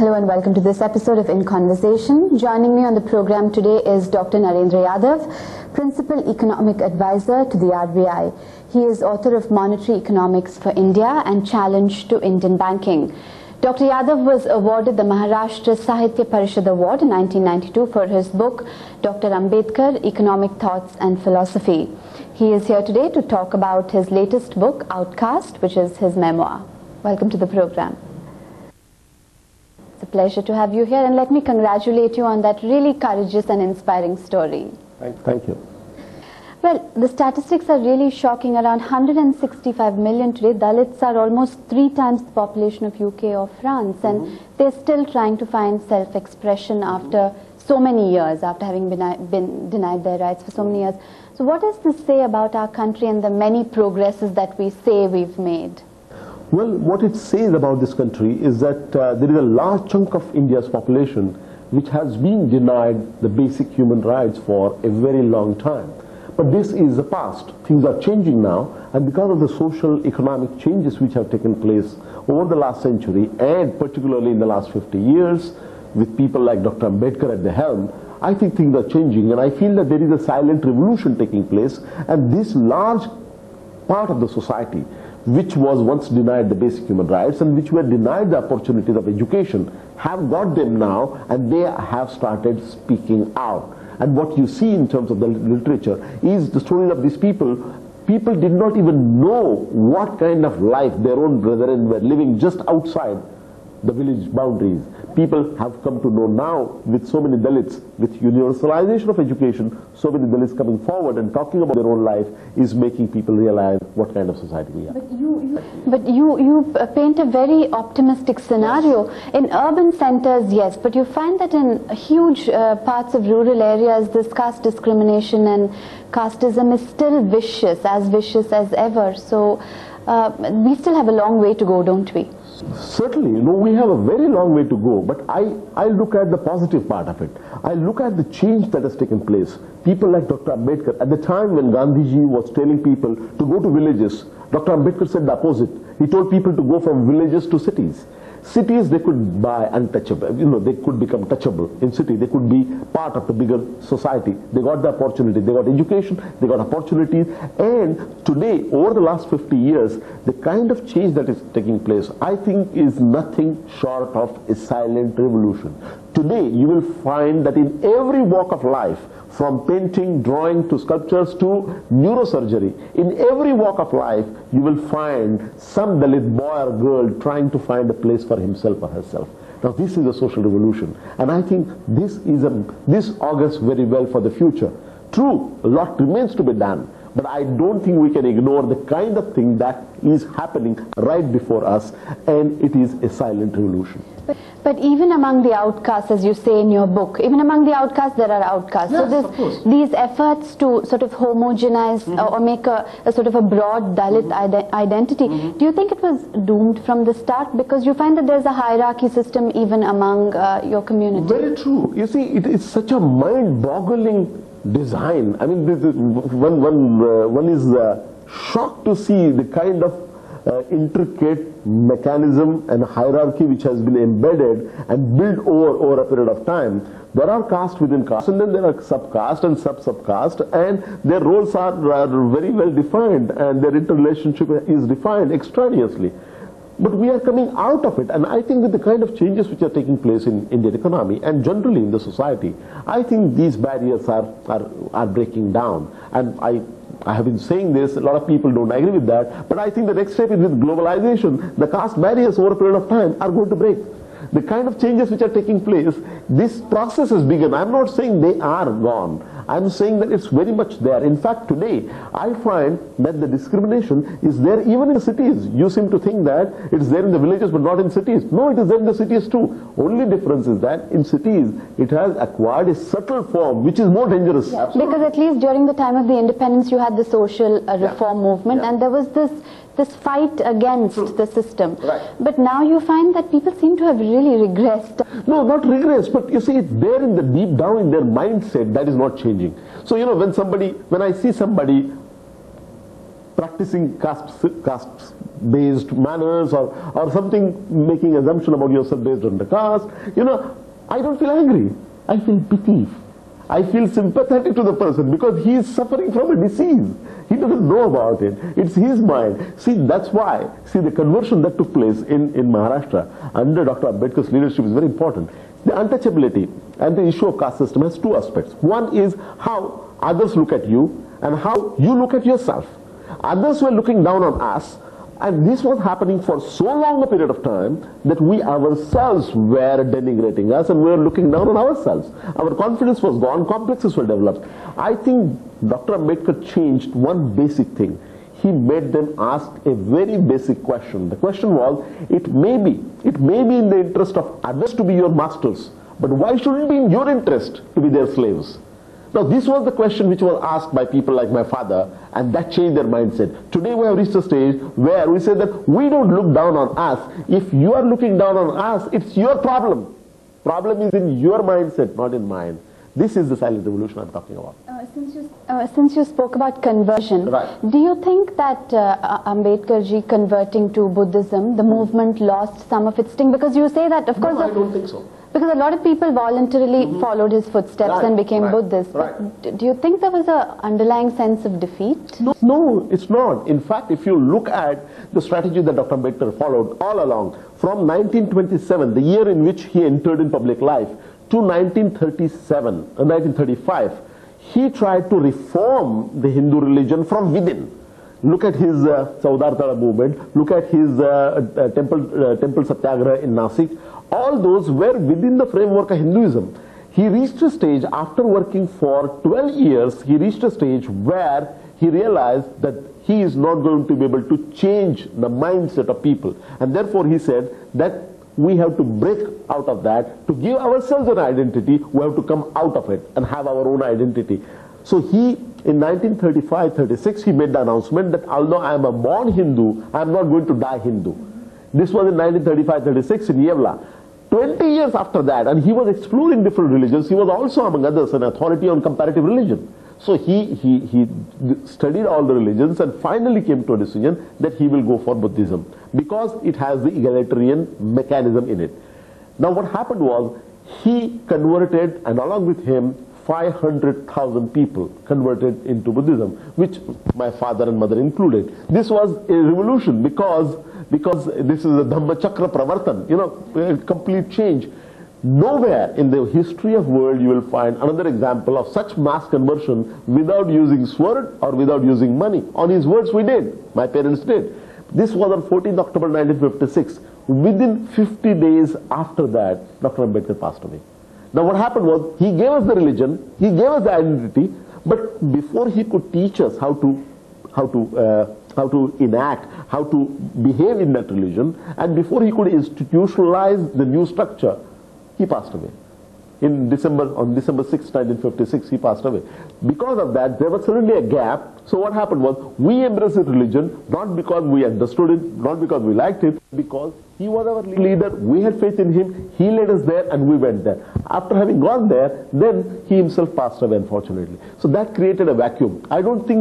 Hello and welcome to this episode of In Conversation. Joining me on the program today is Dr. Narendra Yadav, Principal Economic Advisor to the RBI. He is author of Monetary Economics for India and Challenge to Indian Banking. Dr. Yadav was awarded the Maharashtra Sahitya Parishad Award in 1992 for his book, Dr. Ambedkar, Economic Thoughts and Philosophy. He is here today to talk about his latest book, Outcast, which is his memoir. Welcome to the program. It's a pleasure to have you here, and let me congratulate you on that really courageous and inspiring story. Thank you. Well, the statistics are really shocking. Around 165 million today. Dalits are almost 3 times the population of UK or France, and they're still trying to find self-expression after so many years, after having been denied their rights for so many years. So what does this say about our country and the many progresses that we say we've made? Well, what it says about this country is that there is a large chunk of India's population which has been denied the basic human rights for a very long time. But this is the past. Things are changing now, and because of the social economic changes which have taken place over the last century, and particularly in the last 50 years, with people like Dr. Ambedkar at the helm, I think things are changing, and I feel that there is a silent revolution taking place, and this large part of the society which was once denied the basic human rights and which were denied the opportunities of education have got them now, and they have started speaking out. And what you see in terms of the literature is the story of these people. People did not even know what kind of life their own brethren were living just outside the village boundaries. People have come to know now, with so many Dalits, with universalization of education, so many Dalits coming forward and talking about their own life is making people realize what kind of society we are. But you paint a very optimistic scenario. Yes. In urban centers, yes, but you find that in huge parts of rural areas, this caste discrimination and casteism is still vicious as ever. So we still have a long way to go, don't we? Certainly, we have a very long way to go, but I look at the positive part of it. I look at the change that has taken place. People like Dr. Ambedkar, at the time when Gandhiji was telling people to go to villages, Dr. Ambedkar said the opposite. He told people to go from villages to cities. Cities, they could buy untouchable, they could become touchable. In city, they could be part of the bigger society. They got the opportunity, they got education, they got opportunities. And today, over the last 50 years, the kind of change that is taking place, I think is nothing short of a silent revolution. Today, you will find that in every walk of life, from painting, drawing to sculptures to neurosurgery, in every walk of life you will find some Dalit boy or girl trying to find a place for himself or herself. Now this is a social revolution, and I think this augurs very well for the future. True, a lot remains to be done, but I don't think we can ignore the kind of thing that is happening right before us, and it is a silent revolution. But even among the outcasts, as you say in your book, even among the outcasts there are outcasts. Yes, so these efforts to sort of homogenize or make a sort of a broad Dalit identity, do you think it was doomed from the start? Because you find that there's a hierarchy system even among your community. Very true. You see, it's such a mind-boggling design. I mean, one is shocked to see the kind of intricate mechanism and hierarchy which has been embedded and built over a period of time. There are castes within castes, and then there are subcaste and sub-subcaste, and their roles are very well defined, and their interrelationship is defined extraneously. But we are coming out of it, and I think with the kind of changes which are taking place in Indian economy and generally in the society, I think these barriers are breaking down. And I have been saying this, a lot of people don't agree with that, but I think the next step is with globalization, the caste barriers over a period of time are going to break. The kind of changes which are taking place, this process has begun. I'm not saying they are gone. I'm saying that it's very much there. In fact, today, I find that the discrimination is there even in the cities. You seem to think that it's there in the villages but not in cities. No, it is there in the cities too. Only difference is that in cities, it has acquired a subtle form which is more dangerous. Yeah, because at least during the time of the independence, you had the social reform movement, and there was this fight against the system. Right. But now you find that people seem to have really regressed. No, not regressed, but you see, it's there in the deep down in their mindset that is not changing. So, when I see somebody practicing caste-based manners or something, making assumption about yourself based on the caste. I don't feel angry. I feel pity. I feel sympathetic to the person because he is suffering from a disease. He doesn't know about it. It's his mind. See, that's why, the conversion that took place in Maharashtra under Dr. Ambedkar's leadership is very important. The untouchability and the issue of caste system has two aspects. One is how others look at you and how you look at yourself. Others were looking down on us, and this was happening for so long a period of time that we ourselves were denigrating us and we were looking down on ourselves. Our confidence was gone, complexes were developed. I think Dr. Ambedkar changed one basic thing. He made them ask a very basic question. The question was, it may be in the interest of others to be your masters, but why shouldn't it be in your interest to be their slaves? Now, this was the question which was asked by people like my father, and that changed their mindset. Today we have reached a stage where we say that we don't look down on us. If you are looking down on us, it's your problem. Problem is in your mindset, not in mine. This is the silent revolution I'm talking about. Since you spoke about conversion, right. Do you think that Ambedkar ji converting to Buddhism, the movement lost some of its sting? Because you say that, of course... No, I don't think so. Because a lot of people voluntarily followed his footsteps and became Buddhists. But do you think there was an underlying sense of defeat? No, it's not. In fact, if you look at the strategy that Dr. Ambedkar followed all along, from 1927, the year in which he entered in public life, to 1935, he tried to reform the Hindu religion from within. Look at his Chaudartala movement, look at his temple Satyagraha in Nasik. All those were within the framework of Hinduism. He reached a stage, after working for 12 years, he reached a stage where he realized that he is not going to be able to change the mindset of people. And therefore he said that we have to break out of that. To give ourselves an identity, we have to come out of it and have our own identity. So he, in 1935-36, he made the announcement that although I am a born Hindu, I am not going to die Hindu. This was in 1935-36 in Yevla. 20 years after that, and he was exploring different religions. He was also, among others, an authority on comparative religion. So he studied all the religions and finally came to a decision that he will go for Buddhism because it has the egalitarian mechanism in it. Now what happened was, he converted, and along with him, 500,000 people converted into Buddhism, which my father and mother included. This was a revolution because this is a Dhammachakra Pravartan, a complete change. Nowhere in the history of world you will find another example of such mass conversion without using sword or without using money. On his words we did, my parents did. This was on 14th October 1956. Within 50 days after that, Dr. Ambedkar passed away. Now what happened was, he gave us the religion, he gave us the identity, but before he could teach us how to enact, how to behave in that religion, and before he could institutionalize the new structure, he passed away. On December 6, 1956, he passed away. Because of that, there was suddenly a gap. So what happened was, we embraced the religion, not because we understood it, not because we liked it, because he was our leader, we had faith in him, he led us there, and we went there. After having gone there, then he himself passed away, unfortunately. So that created a vacuum. I don't think